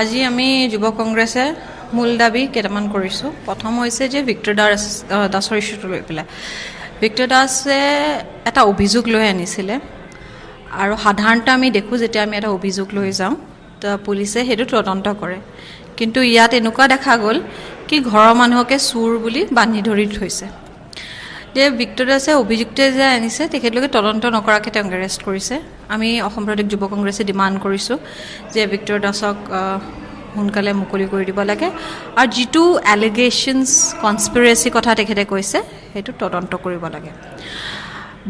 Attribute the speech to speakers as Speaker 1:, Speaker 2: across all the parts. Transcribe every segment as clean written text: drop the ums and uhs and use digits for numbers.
Speaker 1: আজি আমি যুৱ কংগ্ৰেছে মূল দাবী কেইটামান কৰিছোঁ। প্ৰথম হৈছে যে victordas ইস্যুটো লৈ পেলাই victordaছে এটা অভিযোগ লৈ আনিছিলে আৰু সাধাৰণতে আমি দেখোঁ যেতিয়া আমি এটা অভিযোগ লৈ যাওঁ তো পুলিচে সেইটো তদন্ত কৰে, কিন্তু ইয়াত এনেকুৱা দেখা গ'ল কি ঘৰৰ মানুহকে চোৰ বুলি বান্ধি ধৰি থৈছে। যে victordaছে অভিযুক্তে যে আনিছে তেখেতলোকে তদন্ত নকৰাকৈ তেওঁক এৰেষ্ট কৰিছে। আমি অসম প্ৰদেশ যুৱ কংগ্ৰেছে ডিমাণ্ড কৰিছোঁ যে victordasক সোনকালে মুকলি কৰি দিব লাগে আৰু যিটো এলিগেশ্যনছ কনস্পিৰেচি কথা তেখেতে কৈছে সেইটো তদন্ত কৰিব লাগে।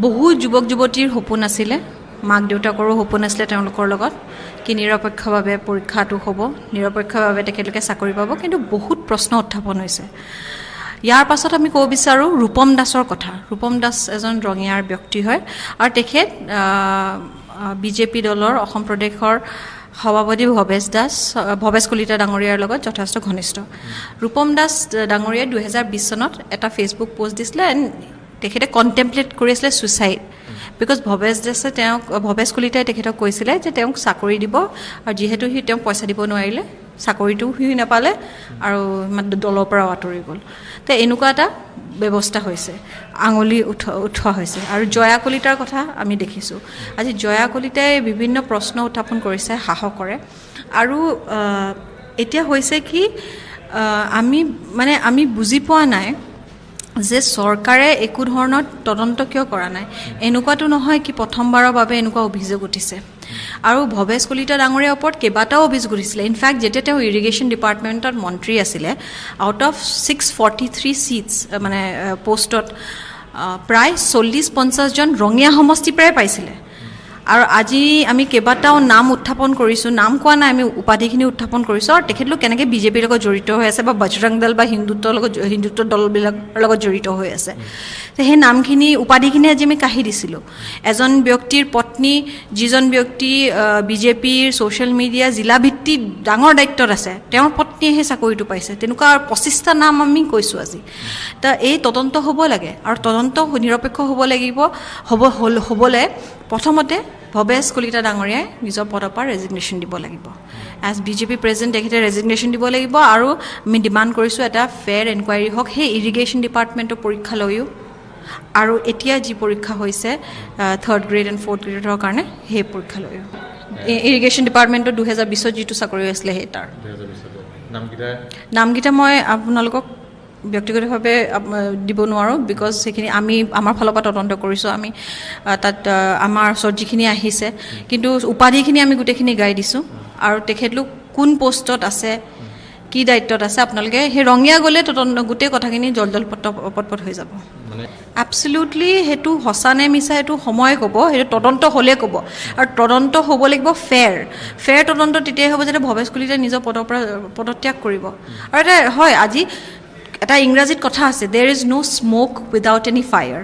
Speaker 1: বহু যুৱক যুৱতীৰ সপোন আছিলে, মাক দেউতাকৰো সপোন আছিলে তেওঁলোকৰ লগত কি নিৰপেক্ষভাৱে পৰীক্ষাটো হ'ব, নিৰপেক্ষভাৱে তেখেতলোকে চাকৰি পাব, কিন্তু বহুত প্ৰশ্ন উত্থাপন হৈছে। ইয়াৰ পাছত আমি ক'ব বিচাৰোঁ ৰূপম দাসৰ কথা। ৰূপম দাস এজন ৰঙিয়াৰ ব্যক্তি হয় আৰু তেখেত বিজেপি দলৰ অসম প্ৰদেশৰ সভাপতি ভৱেশ কলিতা ডাঙৰীয়াৰ লগত যথেষ্ট ঘনিষ্ঠ। ৰূপম দাস ডাঙৰীয়াই 2020 চনত এটা ফেচবুক পোষ্ট দিছিলে এণ্ড তেখেতে কণ্টেম্পলেট কৰি আছিলে ছুইচাইড, বিকজ ভৱেশ কলিতাই তেখেতক কৈছিলে যে তেওঁক চাকৰি দিব আৰু যিহেতু তেওঁক পইচা দিব নোৱাৰিলে চাকৰিটোও সি নাপালে আৰু দলৰ পৰাও আঁতৰি গ'ল। তো এনেকুৱা এটা ব্যৱস্থা হৈছে, আঙুলি উঠোৱা হৈছে। আৰু জয়াকলিতাৰ কথা আমি দেখিছোঁ। আজি জয়াকলিতাই বিভিন্ন প্ৰশ্ন উত্থাপন কৰিছে সাহসৰে আৰু এতিয়া হৈছে কি আমি বুজি পোৱা নাই যে চৰকাৰে একো ধৰণৰ তদন্ত কিয় কৰা নাই। এনেকুৱাতো নহয় কি প্ৰথমবাৰৰ বাবে এনেকুৱা অভিযোগ উঠিছে আৰু ভৱেশ কলিতা ডাঙৰীয়াৰ ওপৰত কেইবাটাও অভিযোগ উঠিছিলে। ইনফেক্ট যেতিয়া তেওঁ ইৰিগেশ্যন ডিপাৰ্টমেণ্টত মন্ত্ৰী আছিলে, আউট অফ 643 ছিটছ মানে পোষ্টত প্ৰায় 40-50 জন ৰঙিয়া সমষ্টিৰ পৰাই পাইছিলে। আৰু আজি আমি কেইবাটাও নাম উত্থাপন কৰিছোঁ, নাম কোৱা নাই, আমি উপাধিখিনি উত্থাপন কৰিছোঁ আৰু তেখেতলোক কেনেকৈ বিজেপিৰ লগত জড়িত হৈ আছে বা বজৰং দল বা হিন্দুত্ব দলবিলাকৰ লগত জড়িত হৈ আছে। সেই নামখিনি উপাধিখিনি আজি আমি কাঢ়ি দিছিলোঁ। এজন ব্যক্তিৰ পত্নী, যিজন ব্যক্তি বিজেপিৰ ছ'চিয়েল মিডিয়া জিলা ভিত্তিত ডাঙৰ দায়িত্বত আছে, তেওঁৰ পত্নীয়ে সেই চাকৰিটো পাইছে। তেনেকুৱা 25টা নাম আমি কৈছোঁ আজি। তো এই তদন্ত হ'ব লাগে আৰু তদন্ত নিৰপেক্ষ হ'ব লাগিব। হ'বলৈ প্ৰথমতে ভৱেশ কলিতা ডাঙৰীয়াই নিজৰ পদৰ পৰা ৰেজিগনেশ্যন দিব লাগিব। এজ বিজেপি প্ৰেচিডেণ্ট তেখেতে ৰেজিগনেশ্যন দিব লাগিব আৰু আমি ডিমাণ্ড কৰিছোঁ এটা ফেয়াৰ এনকুৱাৰী হওক সেই ইৰিগেশ্যন ডিপাৰ্টমেণ্টৰ পৰীক্ষা লৈও আৰু এতিয়া যি পৰীক্ষা হৈছে 3rd গ্ৰেড এণ্ড 4th গ্ৰেডৰ কাৰণে সেই পৰীক্ষা লৈও। ইৰিগেশ্যন ডিপাৰ্টমেণ্টৰ 2020ত যিটো চাকৰি হৈছিলে সেই তাৰ নামকেইটা মই আপোনালোকক ব্যক্তিগতভাৱে দিব নোৱাৰোঁ, বিকজ সেইখিনি আমাৰ ফালৰ পৰা তদন্ত কৰিছোঁ। আমি তাত আমাৰ ওচৰত যিখিনি আহিছে, কিন্তু উপাধিখিনি আমি গোটেইখিনি গাই দিছোঁ আৰু তেখেতলোক কোন পষ্টত আছে, কি দায়িত্বত আছে, আপোনালোকে সেই ৰঙিয়া গ'লে তদন্ত গোটেই কথাখিনি পট হৈ যাব। এবছলিউটলি সেইটো সঁচা নে মিছা সেইটো সময়ে ক'ব, সেইটো তদন্ত হ'লে ক'ব আৰু তদন্ত হ'ব লাগিব ফেয়াৰ তদন্ত তেতিয়াই হ'ব যেতিয়া ভৱেশ কলিতাই নিজৰ পদৰ পৰা পদত্যাগ কৰিব। আৰু এটা হয়, আজি এটা ইংৰাজীত কথা আছে, there is no' smoke without any fire.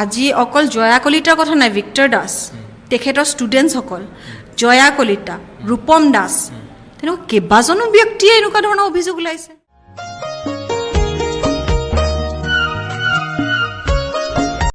Speaker 1: আজি অকল জয়াকলিতাৰ কথা নাই, victordas তেখেতৰ ষ্টুডেণ্টছসকল, জয়াকলিতা, ৰূপম দাস, তেনেকুৱা কেইবাজনো ব্যক্তিয়ে এনেকুৱা ধৰণৰ অভিযোগ ওলাইছে।